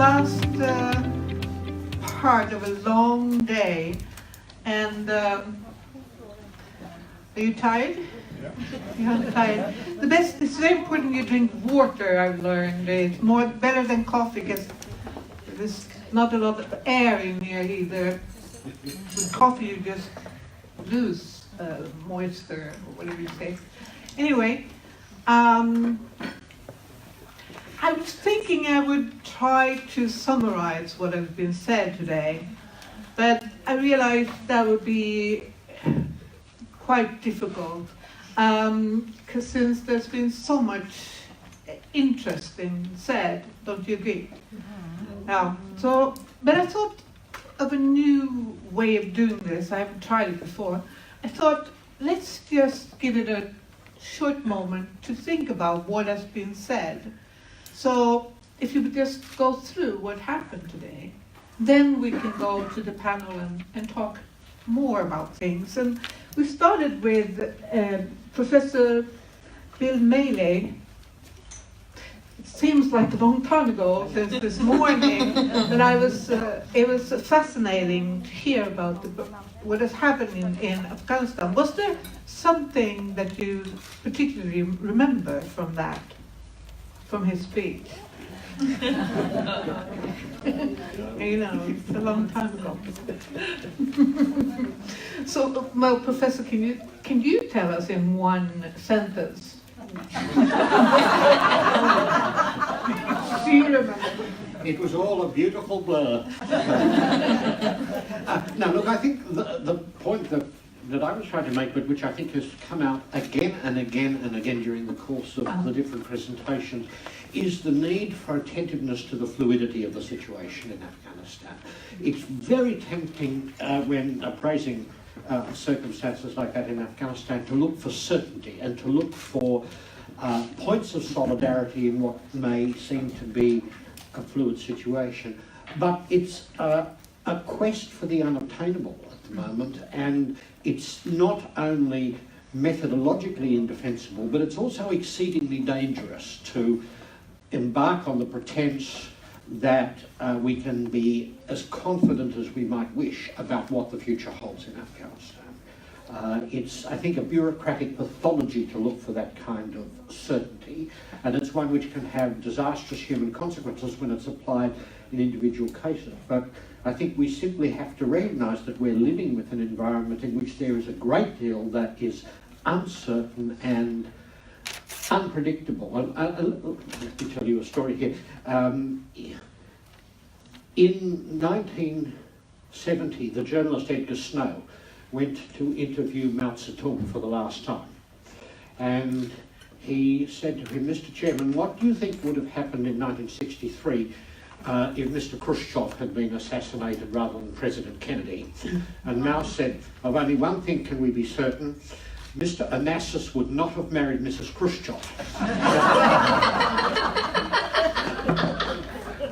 last part of a long day, and are you tired? Yeah. You're tired. It's very important you drink water, I've learned. It's better than coffee because there's not a lot of air in here either. With coffee you just lose moisture, or whatever you say. Anyway, I was thinking I would try to summarize what has been said today, but I realized that would be quite difficult, because since there's been so much interesting said, don't you agree? Yeah. But I thought of a new way of doing this. I haven't tried it before. I thought, let's just give it a short moment to think about what has been said. So if you would just go through what happened today, then we can go to the panel and talk more about things. And we started with Professor Bill Maley. It seems like a long time ago, since this morning, but it was fascinating to hear about what has happened in Afghanistan. Was there something that you particularly remember from his speech? You know, it's a long time ago. So, well, Professor, can you tell us in one sentence? Do you remember? It was all a beautiful blur. No, look, I think the point that I was trying to make, but which I think has come out again and again and again during the course of the different presentations, is the need for attentiveness to the fluidity of the situation in Afghanistan. It's very tempting when appraising circumstances like that in Afghanistan to look for certainty and to look for points of solidarity in what may seem to be a fluid situation. But it's a quest for the unobtainable at the moment, and it's not only methodologically indefensible, but it's also exceedingly dangerous to embark on the pretense that we can be as confident as we might wish about what the future holds in Afghanistan. It's, I think, a bureaucratic pathology to look for that kind of certainty, and it's one which can have disastrous human consequences when it's applied in individual cases. But I think we simply have to recognise that we're living with an environment in which there is a great deal that is uncertain and unpredictable. Let me tell you a story here. In 1970, the journalist Edgar Snow went to interview Mao Zedong for the last time. And he said to him, "Mr. Chairman, what do you think would have happened in 1963 if Mr. Khrushchev had been assassinated rather than President Kennedy?" And Mao said, "Of only one thing can we be certain, Mr. Onassis would not have married Mrs. Khrushchev."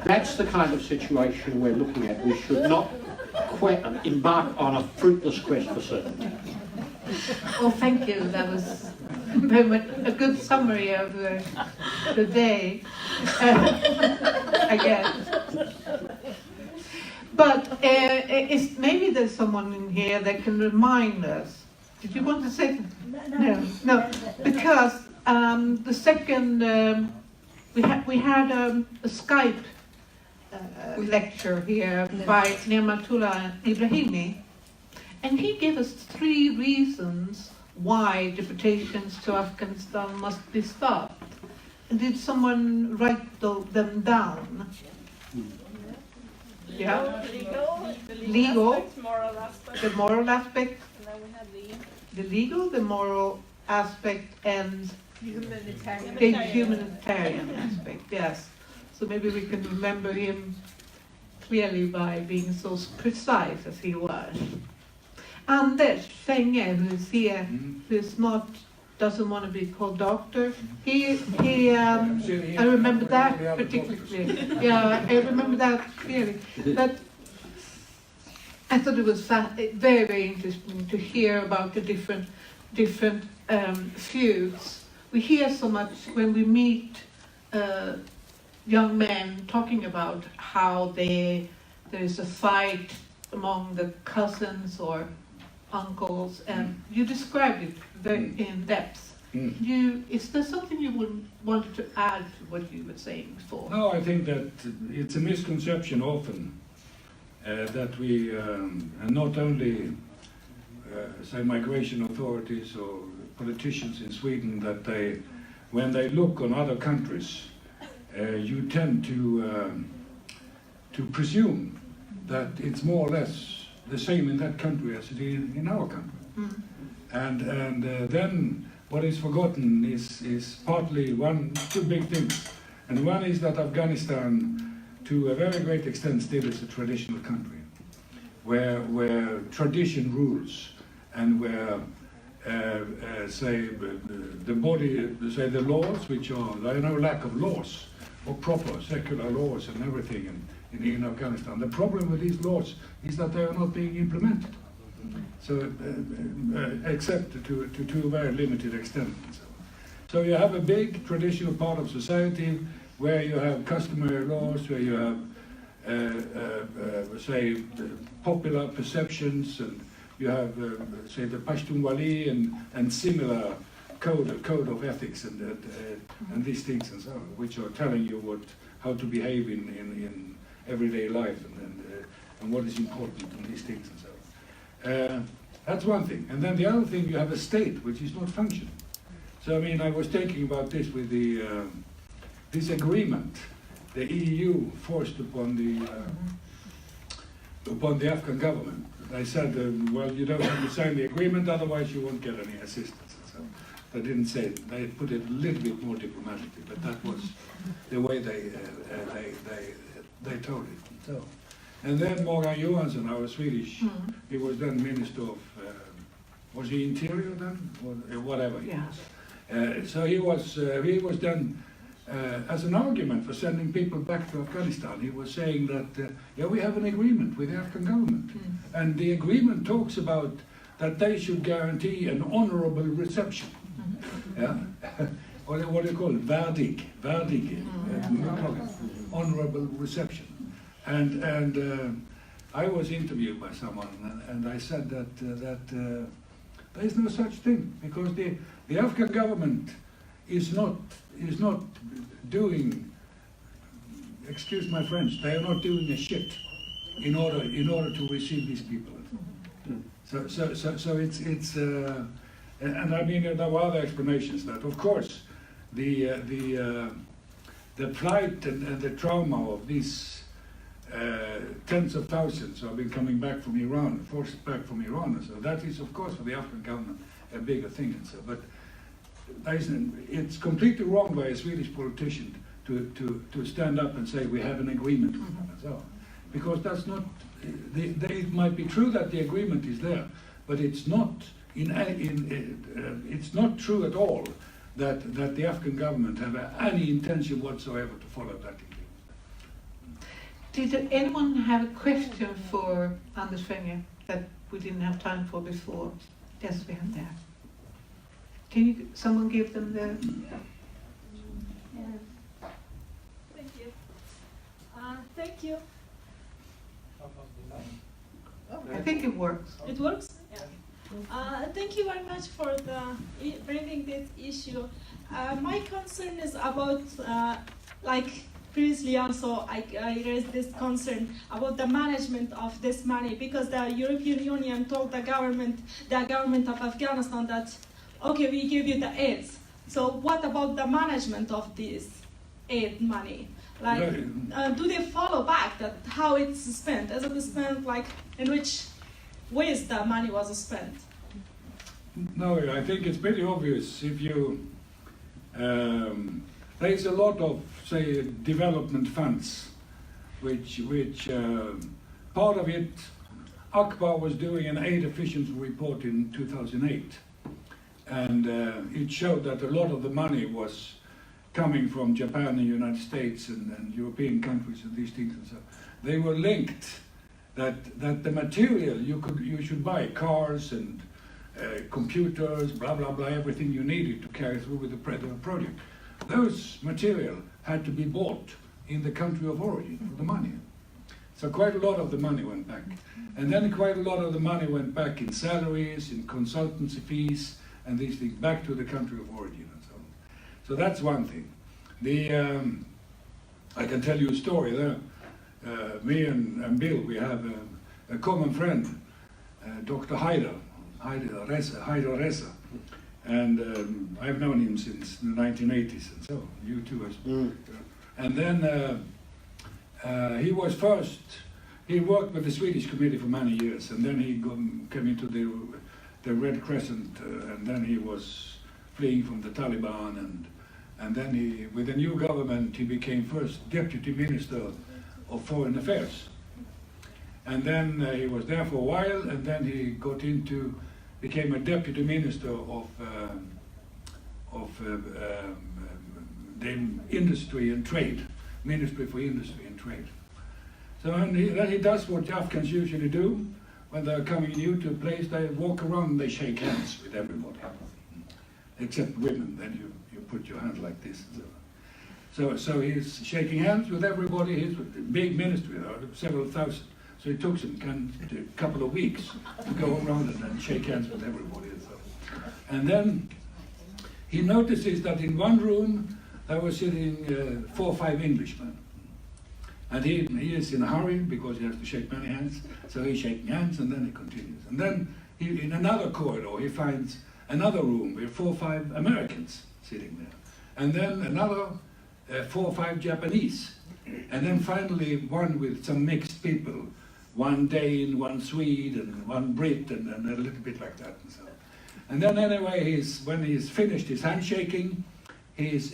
That's the kind of situation we're looking at. We should not embark on a fruitless quest for certainty. Well, thank you. That was very much a good summary of the day, I guess. But maybe there's someone in here that can remind us. Did you want to say something? No. Because the second we had a Skype lecture here by Neamatullah Ibrahimi, and he gave us 3 reasons why deportations to Afghanistan must be stopped. And did someone write them down? Yeah. Legal. The moral aspect. And then we had the legal, the moral aspect, and the humanitarian aspect. Yes. So maybe we can remember him clearly by being so precise as he was. Anders Fänge, who is here, who is not, doesn't want to be called doctor. I remember that particularly. Yeah, I remember that clearly. But I thought it was very, very interesting to hear about the different feuds. We hear so much when we meet young men talking about how there is a fight among the cousins or uncles, and you described it very in depth. Is there something you would want to add to what you were saying before? No, I think that it's a misconception often that we, and not only say migration authorities or politicians in Sweden, that they, when they look on other countries, you tend to presume that it's more or less the same in that country as it is in our country. And then what is forgotten is partly two big things. And one is that Afghanistan, to a very great extent, still is a traditional country, where tradition rules, and where, say, the body, say, the laws, which are, there are no lack of laws, or proper secular laws and everything in Afghanistan. The problem with these laws is that they are not being implemented. So, except to a very limited extent. So you have a big traditional part of society where you have customary laws, where you have, say, popular perceptions, and you have, say, the Pashtunwali and similar code of ethics and these things and so on, which are telling you how to behave in everyday life and what is important in these things and so on. That's one thing. And then the other thing, you have a state which is not functioning. So I mean, I was thinking about this with the this agreement the EU forced upon the Afghan government. They said, well, you don't have to sign the agreement, otherwise you won't get any assistance. So they didn't say it. They put it a little bit more diplomatically, but that was the way they told it. So, and then Morgan Johansson, our Swedish, he was then Minister of, was he Interior then, or whatever he was. So he was then, as an argument for sending people back to Afghanistan, he was saying that, yeah, we have an agreement with the Afghan government. And the agreement talks about that they should guarantee an honorable reception. Yeah? What do you call it? Värdig, honorable reception. And I was interviewed by someone, and I said that there is no such thing, because the Afghan government is not doing, excuse my French, they are not doing a shit in order to receive these people. So it's and I mean, there were other explanations that, of course, the plight and the trauma of these tens of thousands who have been coming back from Iran, forced back from Iran, and so that is, of course, for the Afghan government a bigger thing. And so, but it's completely wrong by a Swedish politician to stand up and say we have an agreement with them and so on, because that's not. It might be true that the agreement is there, but it's not. It's not true at all that the Afghan government have any intention whatsoever to follow that agreement. Did anyone have a question for Anders Fänge that we didn't have time for before? Yes, we have there. Can someone give them the... Thank you. Thank you. I think it works. It works? Yeah. Thank you very much for bringing this issue. My concern is about, like previously also, I raised this concern about the management of this money, because the European Union told the government of Afghanistan that, okay, we give you the aid. So what about the management of this aid money? Like, do they follow back that how it's spent? Is it spent, like, in which ways the money was spent? No, I think it's pretty obvious. If you there's a lot of, say, development funds, which part of it, Akbar was doing an aid efficiency report in 2008, and it showed that a lot of the money was coming from Japan and United States and European countries and these things and so. They were linked that the material you should buy cars and computers, blah blah blah, everything you needed to carry through with the project. Those material had to be bought in the country of origin for the money. So quite a lot of the money went back. And then quite a lot of the money went back in salaries, in consultancy fees, and these things, back to the country of origin and so on. So that's one thing. I can tell you a story there. Me and Bill, we have a common friend, Dr. Haider Reza. And I've known him since the 1980s, and so you too as well. And then he worked with the Swedish committee for many years, and then he came into the Red Crescent, and then he was fleeing from the Taliban, and then with the new government, he became first Deputy Minister of Foreign Affairs. And then he was there for a while, and then he became a Deputy Minister of the Industry and Trade, Ministry for Industry and Trade. So then he does what Afghans usually do when they're coming new to a place. They walk around and they shake hands with everybody, except women. Then you put your hand like this. So he's shaking hands with everybody. He's a big ministry, several thousand. So it took him a couple of weeks to go around and shake hands with everybody. And then he notices that in one room there were sitting 4 or 5 Englishmen. And he is in a hurry because he has to shake many hands. So he's shaking hands and then he continues. And then in another corridor he finds another room with 4 or 5 Americans sitting there. And then another 4 or 5 Japanese. And then finally one with some mixed people. 1 Dane, 1 Swede, and 1 Brit, and a little bit like that. And then anyway, when he's finished his handshaking, he's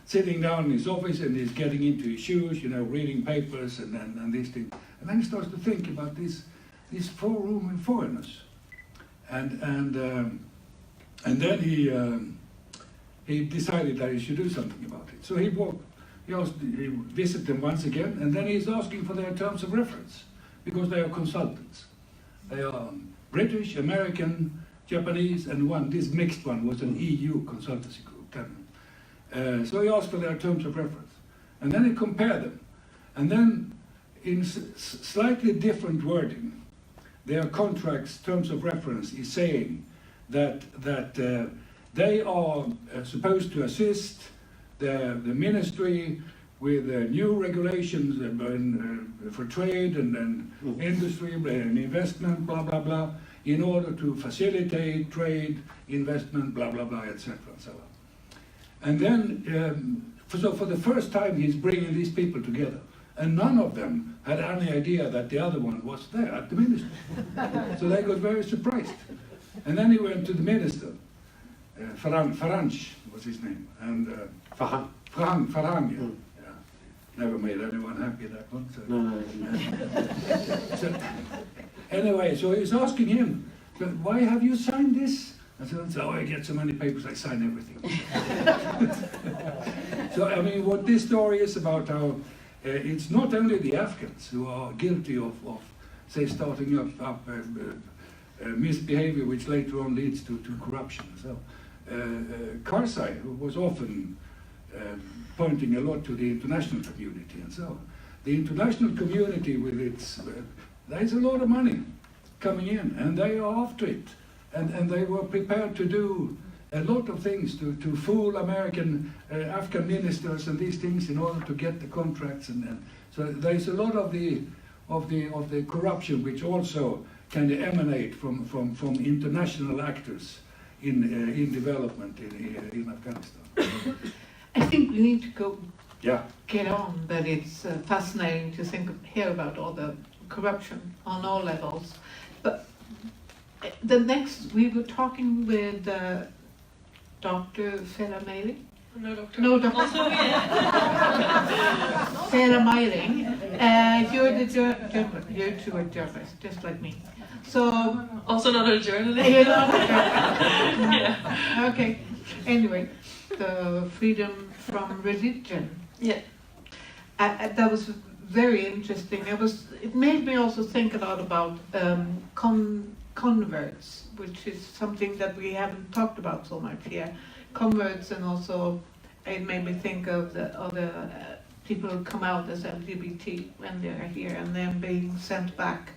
sitting down in his office and he's getting into his shoes, reading papers and these things. And then he starts to think about these 4 Roman foreigners. And then he decided that he should do something about it. So he visited them once again, and then he's asking for their terms of reference, because they are consultants. They are British, American, Japanese, and this mixed one was an EU consultancy group. So he asked for their terms of reference. And then he compared them. And then, in slightly different wording, their contracts, terms of reference, is saying that they are supposed to assist the ministry with new regulations for trade and industry and investment, blah, blah, blah, in order to facilitate trade, investment, blah, blah, blah, etc. and so on. And then, so for the first time, he's bringing these people together. And none of them had any idea that the other one was there at the ministry. So they got very surprised. And then he went to the minister, Farage was his name, and Farhang, yeah. Never made anyone happy, that one. So. No. So, anyway, so he's asking him, why have you signed this? I said, I get so many papers, I sign everything. So, I mean, what this story is about, how it's not only the Afghans who are guilty of say, starting up misbehavior, which later on leads to corruption. So, Karzai, who was often pointing a lot to the international community, and so the international community with its, there's a lot of money coming in, and they are after it. And they were prepared to do a lot of things to fool American, Afghan ministers and these things in order to get the contracts. And so there's a lot of the corruption which also can emanate from international actors in development in Afghanistan. I think we need to Yeah. get on, but it's fascinating to hear about all the corruption on all levels. But we were talking with Dr. Vera Maley. No, doctor. No, Dr. Also, Vera Meijering. You're two are journalists, just like me. So also not a journalist. you're not a journalist. Yeah. Okay. Anyway, the freedom from religion. Yeah. That was very interesting. It made me also think a lot about converts, which is something that we haven't talked about so much here. Converts and also it made me think of the people who come out as LGBT when they're here and then being sent back.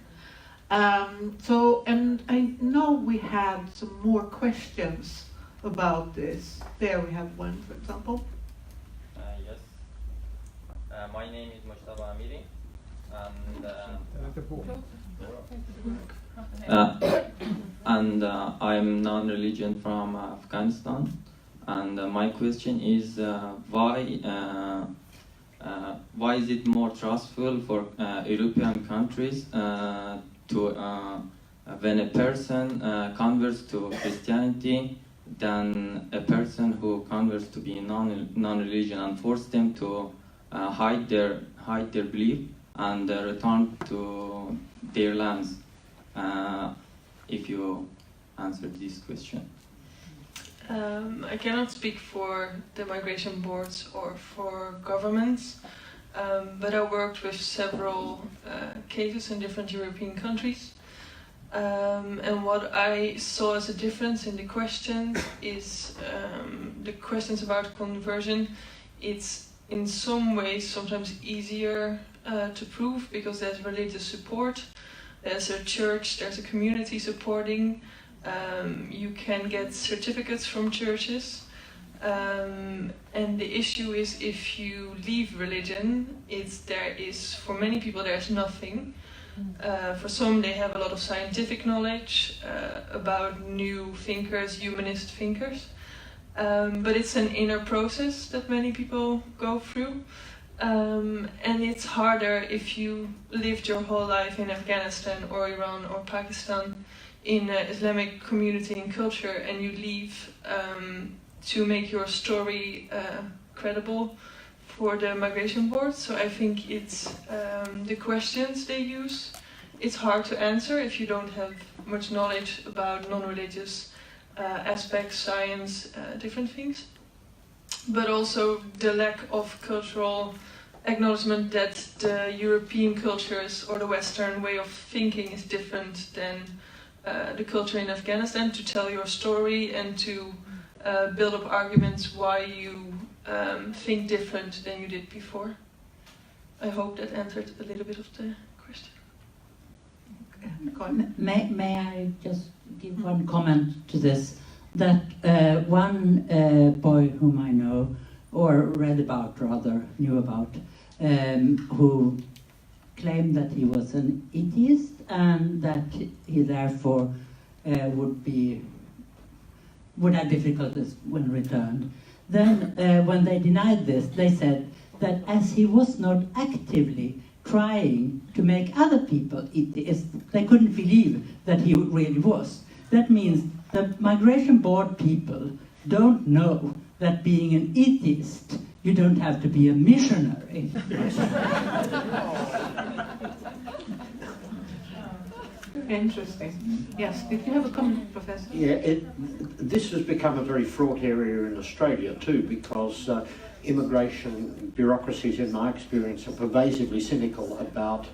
And I know we had some more questions about this. There we have one, for example. Yes. My name is Hamrud.How, and I'm non-religion from Afghanistan. And my question is why is it more trustful for European countries when a person converts to Christianity than a person who converts to be non-religion and force them to hide their belief and return to their lands? If you answer this question. I cannot speak for the migration boards or for governments, but I worked with several cases in different European countries. And what I saw as a difference in the questions is the questions about conversion. It's in some ways sometimes easier to prove because there's religious support, there's a church, there's a community supporting. You can get certificates from churches, and the issue is if you leave religion, for many people there's nothing. For some they have a lot of scientific knowledge about new thinkers, humanist thinkers, but it's an inner process that many people go through, and it's harder if you lived your whole life in Afghanistan or Iran or Pakistan in an Islamic community and culture, and you leave to make your story credible for the migration board. So I think it's the questions they use. It's hard to answer if you don't have much knowledge about non-religious aspects, science, different things. But also the lack of cultural acknowledgement that the European cultures or the Western way of thinking is different than the culture in Afghanistan, to tell your story and to build up arguments why you think different than you did before. I hope that answered a little bit of the question. May I just give one comment to this? That one boy whom I know, or read about rather, knew about, who claimed that he was an atheist and that he therefore would have difficulties when returned. Then when they denied this, they said that as he was not actively trying to make other people atheists, they couldn't believe that he really was. That means the migration board people don't know that being an atheist, you don't have to be a missionary. Interesting. Yes, did you have a comment, Professor? Yeah, this has become a very fraught area in Australia too, because immigration bureaucracies, in my experience, are pervasively cynical about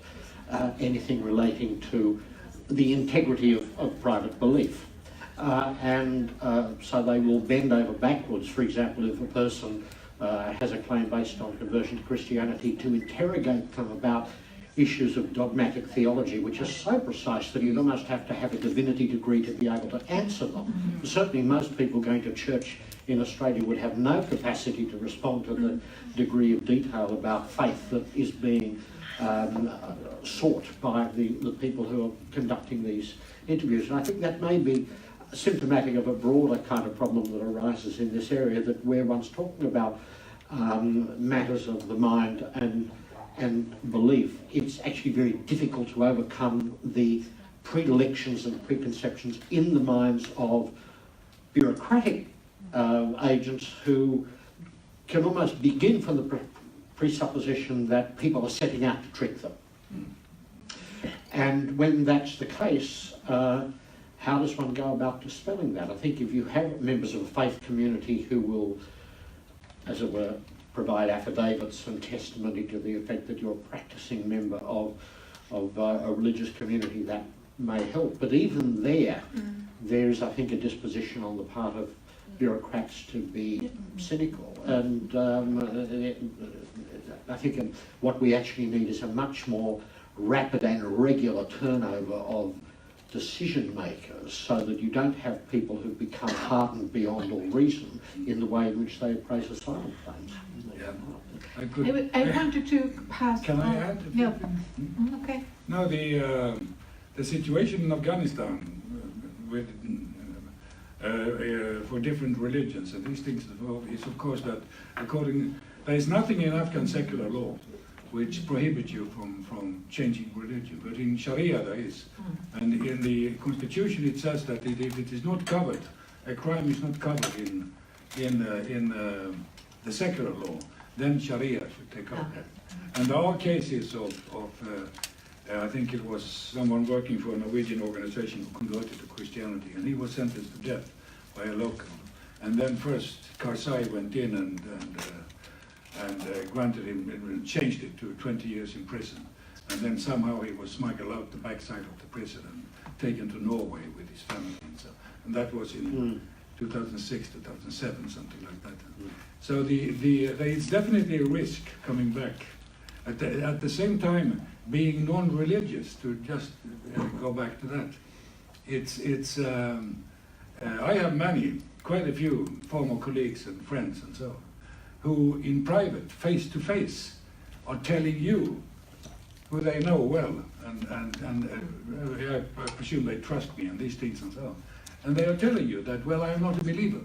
anything relating to the integrity of private belief. So they will bend over backwards, for example, if a person has a claim based on conversion to Christianity, to interrogate them about issues of dogmatic theology, which are so precise that you'd almost have to have a divinity degree to be able to answer them. Mm-hmm. Certainly most people going to church in Australia would have no capacity to respond to the degree of detail about faith that is being sought by the people who are conducting these interviews. And I think that may be symptomatic of a broader kind of problem that arises in this area, that where one's talking about matters of the mind and belief, it's actually very difficult to overcome the predilections and preconceptions in the minds of bureaucratic agents who can almost begin from the presupposition that people are setting out to trick them. And when that's the case, how does one go about dispelling that? I think if you have members of a faith community who will, as it were, provide affidavits and testimony to the effect that you're a practicing member of a religious community, that may help. But even there, there's, I think, a disposition on the part of bureaucrats to be cynical. And I think what we actually need is a much more rapid and regular turnover of decision makers, so that you don't have people who become hardened beyond all reason in the way in which they appraise asylum claims. Yeah. I wanted to pass. Can I add? Yeah. Okay. No, the situation in Afghanistan with for different religions and these things is of course that there is nothing in Afghan secular law which prohibits you from changing religion, but in Sharia there is. And in the constitution it says that if it is not covered, a crime is not covered in the secular law, then Sharia should take over that. And there are cases of I think it was someone working for a Norwegian organization who converted to Christianity, and he was sentenced to death by a local. And then first Karzai went in and granted him, and changed it to 20 years in prison. And then somehow he was smuggled out the backside of the prison and taken to Norway with his family. And that was in 2006, 2007, something like that. So it's definitely a risk coming back. At the same time, being non-religious, to just go back to that, I have quite a few former colleagues and friends and so on, who in private, face to face, are telling you, who they know well, and I presume they trust me and these things and so on, and they are telling you that, well, I am not a believer.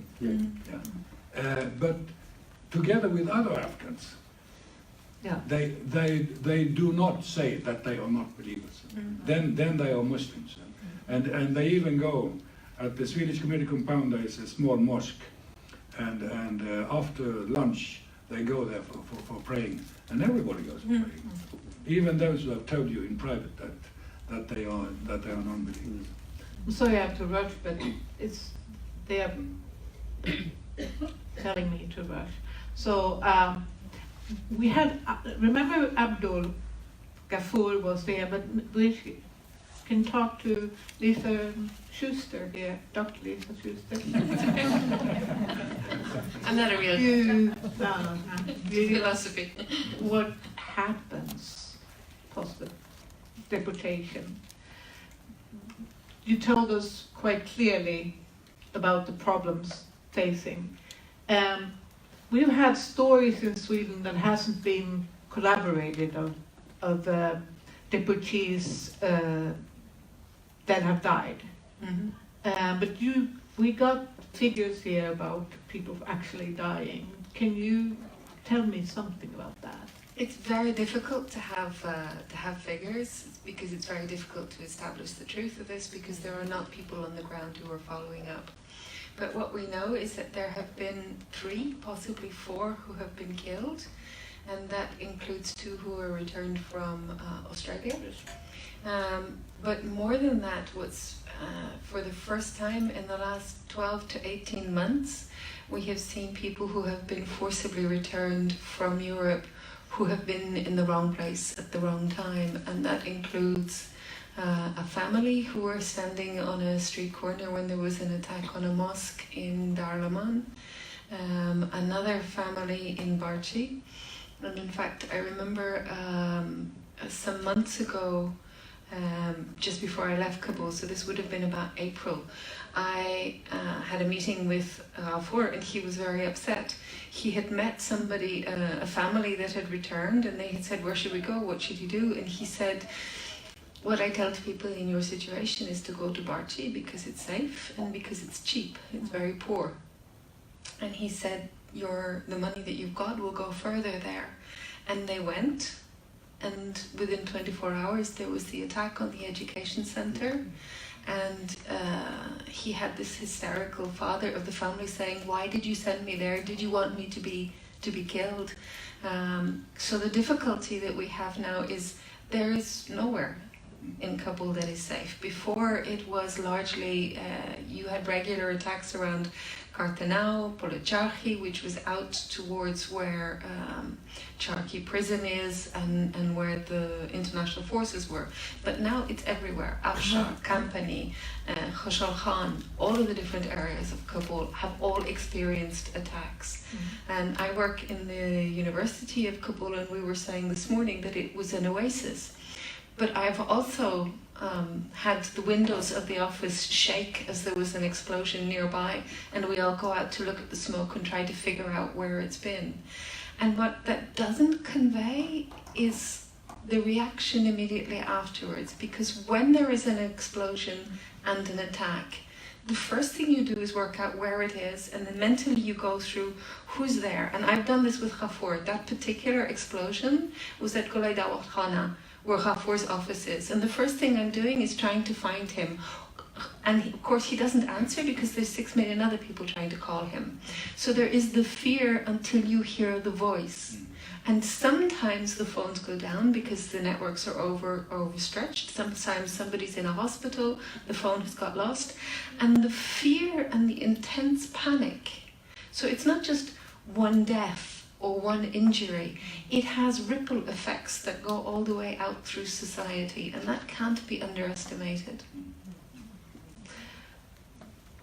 But together with other Afghans, they do not say that they are not believers. Then they are Muslims, and they even go at the Swedish community compound. There is a small mosque, and after lunch they go there for praying, and everybody goes for praying, even those who have told you in private that they are non-believers. I'm sorry I have to rush, but they are telling me to rush. So we had, remember Abdul Ghaffur was there, but we can talk to Liza Schuster here, Dr. Liza Schuster. I'm not a real philosophy. What happens post the deportation? You told us quite clearly about the problems facing. We've had stories in Sweden that hasn't been collaborated of deportees that have died. But we got figures here about people actually dying. Can you tell me something about that? It's very difficult to have figures, because it's very difficult to establish the truth of this, because there are not people on the ground who are following up. But what we know is that there have been 3, possibly 4, who have been killed, and that includes 2 who were returned from Australia. But more than that, for the first time in the last 12 to 18 months, we have seen people who have been forcibly returned from Europe who have been in the wrong place at the wrong time, and that includes a family who were standing on a street corner when there was an attack on a mosque in Darlaman, another family in Barchi, and in fact I remember some months ago, just before I left Kabul, so this would have been about April, I had a meeting with Ghaffur, and he was very upset. He had met somebody, a family that had returned, and they had said, where should we go, what should you do? And he said, what I tell to people in your situation is to go to Barchi because it's safe and because it's cheap, it's very poor. And he said, the money that you've got will go further there. And they went, and within 24 hours there was the attack on the education center, and he had this hysterical father of the family saying, why did you send me there? Did you want me to be killed? So the difficulty that we have now is there is nowhere in Kabul that is safe. Before, it was largely, you had regular attacks around Hartenau, Policharki, which was out towards where Charki prison is and where the international forces were. But now it's everywhere. Afshar, Kampani, Khoshal Khan, all of the different areas of Kabul have all experienced attacks. And I work in the University of Kabul, and we were saying this morning that it was an oasis. But I've also had the windows of the office shake as there was an explosion nearby, and we all go out to look at the smoke and try to figure out where it's been. And what that doesn't convey is the reaction immediately afterwards, because when there is an explosion and an attack, the first thing you do is work out where it is, and then mentally you go through who's there. And I've done this with Khafour. That particular explosion was at Golay Dawat Khana, where Khafour's office is. And the first thing I'm doing is trying to find him. And of course he doesn't answer because there's 6 million other people trying to call him. So there is the fear until you hear the voice. And sometimes the phones go down because the networks are overstretched. Sometimes somebody's in a hospital, the phone has got lost. And the fear and the intense panic. So it's not just one death or one injury. It has ripple effects that go all the way out through society, and that can't be underestimated.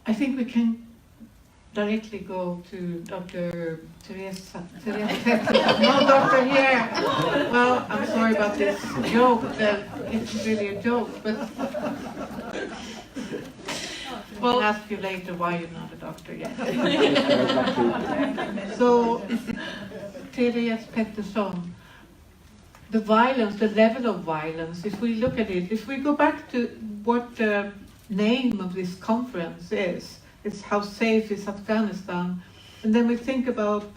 I think we can directly go to Dr. Teresa. No, Doctor here. Well, I'm sorry about this joke. It's really a joke, but we'll ask you later why you're not a doctor yet. So, Therese Pettersson, the violence, the level of violence, if we look at it, if we go back to what the name of this conference is, it's How Safe is Afghanistan, and then we think about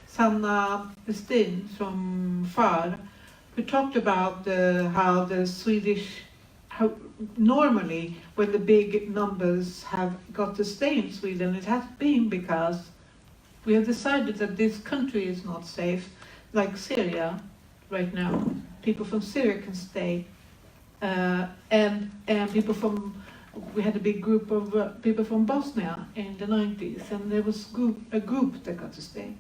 Sanna Westin from FAR, who talked about how the Swedish, how normally when the big numbers have got to stay in Sweden, it has been because we have decided that this country is not safe, like Syria right now. People from Syria can stay, and people from, we had a big group of people from Bosnia in the 90s, and there was a group that got to stay.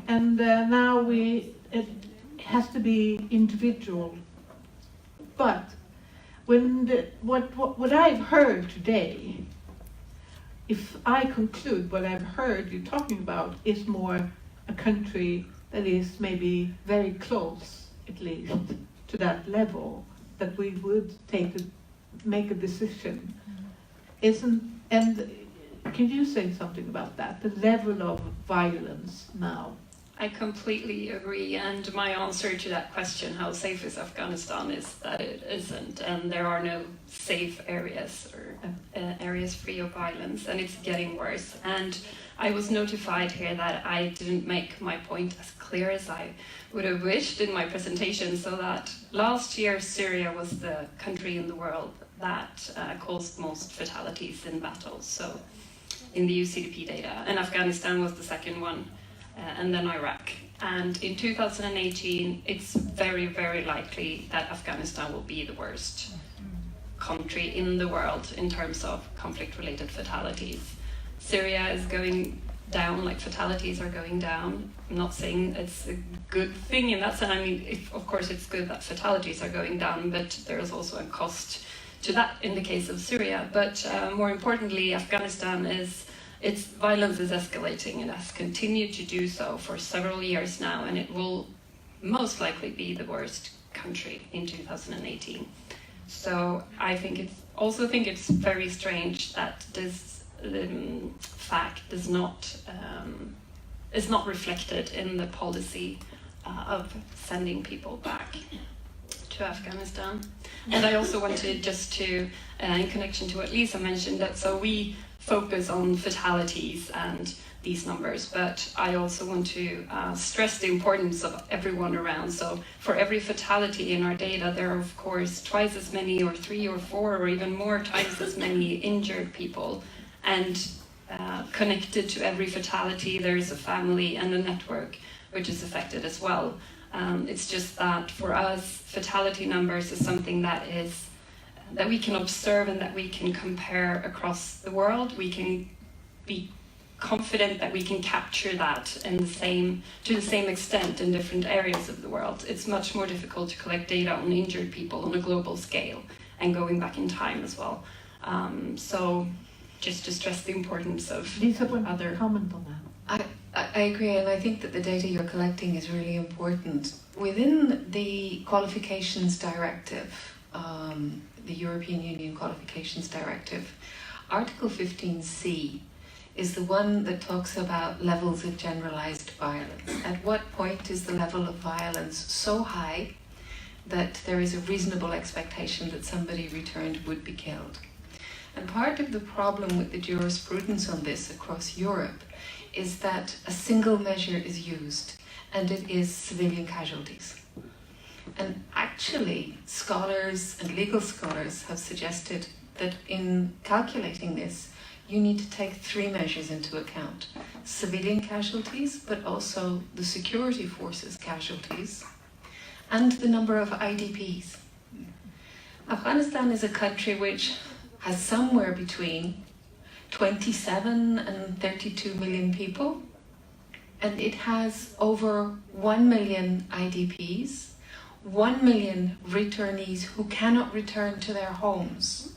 And now it has to be individual. But when what I've heard today, if I conclude what I've heard you talking about is more a country that is maybe very close, at least, to that level, that we would make a decision. And can you say something about that, the level of violence now? I completely agree, and my answer to that question, how safe is Afghanistan, is that it isn't, and there are no safe areas or areas free of violence, and it's getting worse. And I was notified here that I didn't make my point as clear as I would have wished in my presentation, so that last year Syria was the country in the world that caused most fatalities in battles, so in the UCDP data, and Afghanistan was the second one. And then Iraq. And in 2018, it's very, very likely that Afghanistan will be the worst country in the world in terms of conflict-related fatalities. Syria is going down, like fatalities are going down. I'm not saying it's a good thing in that sense. I mean, of course it's good that fatalities are going down, but there is also a cost to that in the case of Syria. But more importantly, Afghanistan its violence is escalating. It has continued to do so for several years now, and it will most likely be the worst country in 2018. So I also think it's very strange that this fact is not reflected in the policy of sending people back to Afghanistan. And I also wanted just to, in connection to what Liza mentioned, that so we focus on fatalities and these numbers, but I also want to stress the importance of everyone around. So for every fatality in our data, there are of course twice as many or 3 or 4 or even more times as many injured people. And connected to every fatality, there is a family and a network which is affected as well. It's just that for us, fatality numbers is something that we can observe and that we can compare across the world. We can be confident that we can capture that to the same extent in different areas of the world. It's much more difficult to collect data on injured people on a global scale and going back in time as well. So just to stress the importance of Liza, other... comment on that. I agree, and I think that the data you're collecting is really important. Within the Qualifications Directive, the European Union Qualifications Directive, Article 15C is the one that talks about levels of generalized violence. At what point is the level of violence so high that there is a reasonable expectation that somebody returned would be killed? And part of the problem with the jurisprudence on this across Europe is that a single measure is used, and it is civilian casualties. And actually, scholars and legal scholars have suggested that in calculating this, you need to take three measures into account: civilian casualties, but also the security forces casualties, and the number of IDPs. Afghanistan is a country which has somewhere between 27 and 32 million people, and it has over 1 million IDPs, 1 million returnees who cannot return to their homes.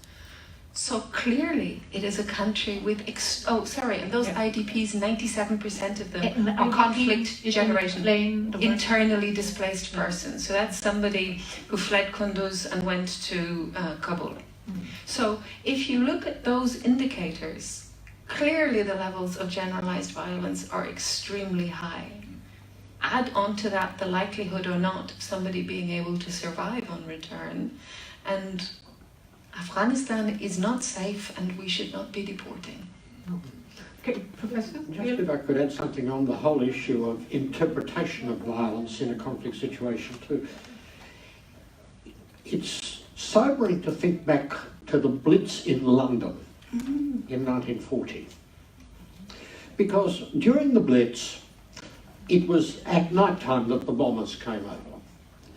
So clearly it is a country with, and those IDPs, 97% of them are conflict generation, internally displaced persons. So that's somebody who fled Kunduz and went to Kabul. So if you look at those indicators, clearly the levels of generalized violence are extremely high. Add on to that the likelihood or not of somebody being able to survive on return, and Afghanistan is not safe, and we should not be deporting. Okay, Professor? Just if I could add something on the whole issue of interpretation of violence in a conflict situation too. It's sobering to think back to the Blitz in London in 1940. Because during the Blitz, it was at night time that the bombers came over.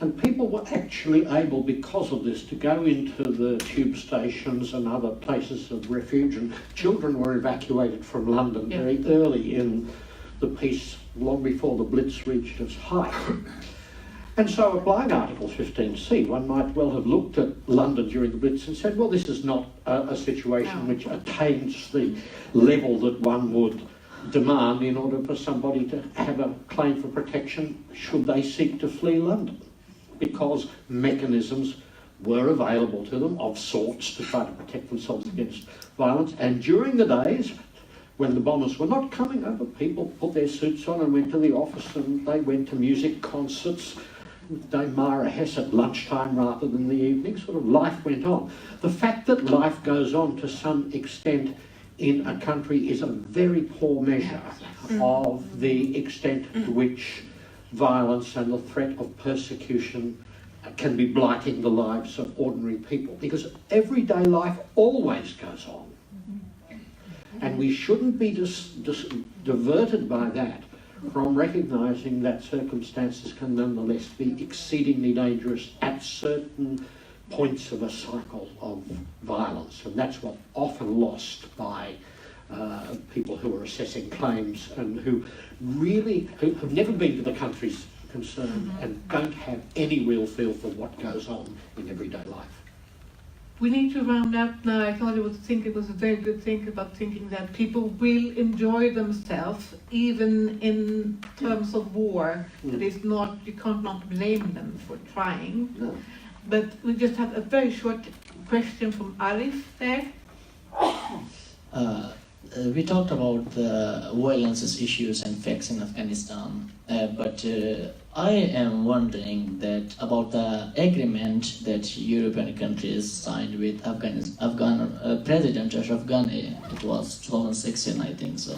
And people were actually able, because of this, to go into the tube stations and other places of refuge, and children were evacuated from London very early in the peace, long before the Blitz reached its height. And so applying Article 15C, one might well have looked at London during the Blitz and said, well, this is not a situation which attains the level that one would demand in order for somebody to have a claim for protection should they seek to flee London, because mechanisms were available to them of sorts to try to protect themselves against violence. And during the days when the bombers were not coming over, people put their suits on and went to the office, and they went to music concerts with Dame Myra Hess at lunchtime rather than the evening. Sort of life went on. The fact that life goes on to some extent in a country is a very poor measure of the extent to which violence and the threat of persecution can be blighting the lives of ordinary people, because everyday life always goes on. And we shouldn't be diverted by that from recognising that circumstances can nonetheless be exceedingly dangerous at certain points of a cycle of violence, and that's what often lost by people who are assessing claims and who have never been to the countries concerned and don't have any real feel for what goes on in everyday life. We need to round up now. I thought it was a very good thing about thinking that people will enjoy themselves even in terms of war. That is not, you can't not blame them for trying. No. But we just have a very short question from Arif there. We talked about the violence issues and facts in Afghanistan, but I am wondering that about the agreement that European countries signed with Afghan President Ashraf Ghani. It was 2016, I think so.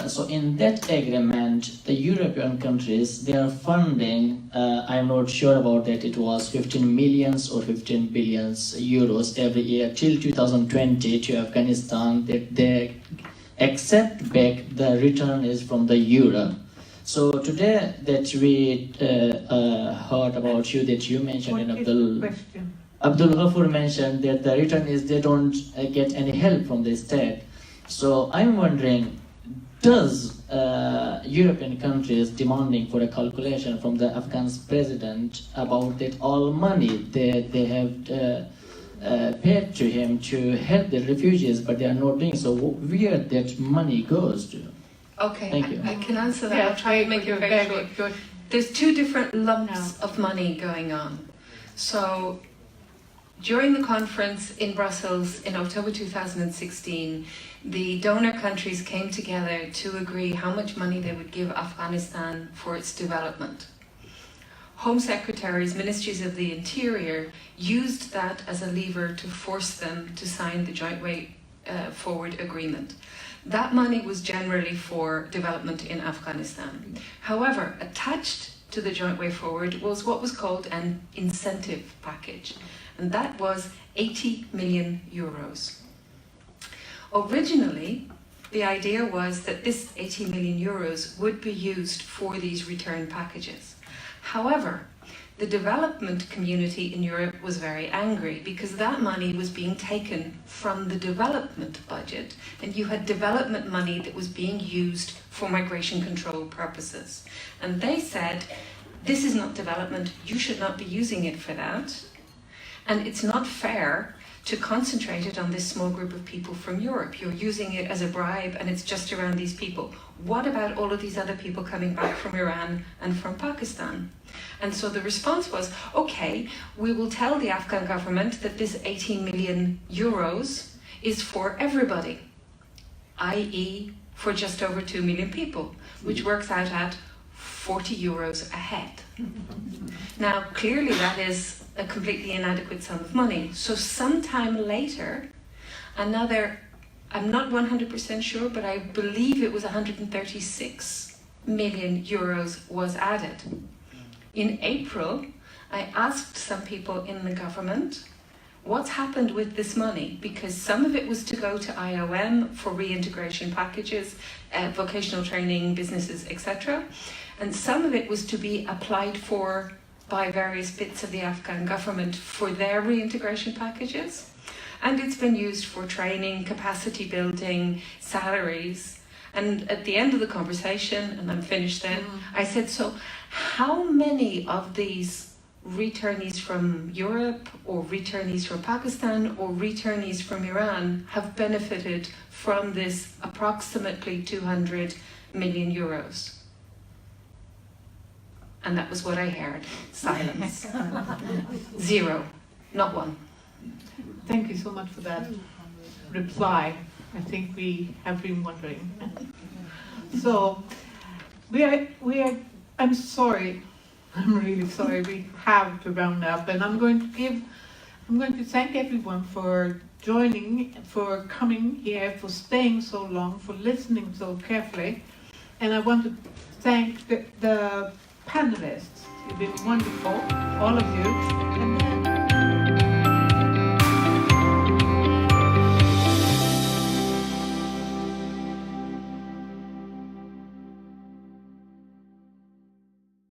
So in that agreement, the European countries, they are funding, I'm not sure about that, it was 15 millions or 15 billions euros every year till 2020 to Afghanistan, that they accept back the returnees from the Europe. So today that we heard about you, that you mentioned, and Abdul Ghafur mentioned that the returnees, they don't get any help from the state. So I'm wondering, does European countries demanding for a calculation from the Afghan president about that all money that they have paid to him to help the refugees, but they are not doing so, where that money goes to? Okay, Thank you. I can answer that. Yeah, I'll try to make it very short. good. There's two different lumps of money going on. So during the conference in Brussels in October 2016, the donor countries came together to agree how much money they would give Afghanistan for its development. Home secretaries, ministries of the interior used that as a lever to force them to sign the joint way forward agreement. That money was generally for development in Afghanistan. However, attached to the joint way forward was what was called an incentive package, and that was 80 million euros. Originally, the idea was that this 80 million euros would be used for these return packages. However, the development community in Europe was very angry because that money was being taken from the development budget, and you had development money that was being used for migration control purposes. And they said, this is not development, you should not be using it for that, and it's not fair to concentrate it on this small group of people from Europe. You're using it as a bribe and it's just around these people. What about all of these other people coming back from Iran and from Pakistan? And so the response was, okay, we will tell the Afghan government that this 18 million euros is for everybody, i.e. for just over 2 million people, which works out at 40 euros a head. Now, clearly that is a completely inadequate sum of money. So sometime later, another, I'm not 100% sure, but I believe it was 136 million euros was added. In April, I asked some people in the government, what's happened with this money? Because some of it was to go to IOM for reintegration packages, vocational training, businesses, etc. And some of it was to be applied for by various bits of the Afghan government for their reintegration packages. And it's been used for training, capacity building, salaries. And at the end of the conversation, and I'm finished then, I said, so how many of these returnees from Europe or returnees from Pakistan or returnees from Iran have benefited from this approximately 200 million euros? And that was what I heard. Silence. Zero. Not one. Thank you so much for that reply. I think we have been wondering. So, I'm sorry. I'm really sorry. We have to round up, and I'm going to thank everyone for joining, for coming here, for staying so long, for listening so carefully. And I want to thank the panelists. You've been wonderful, all of you. And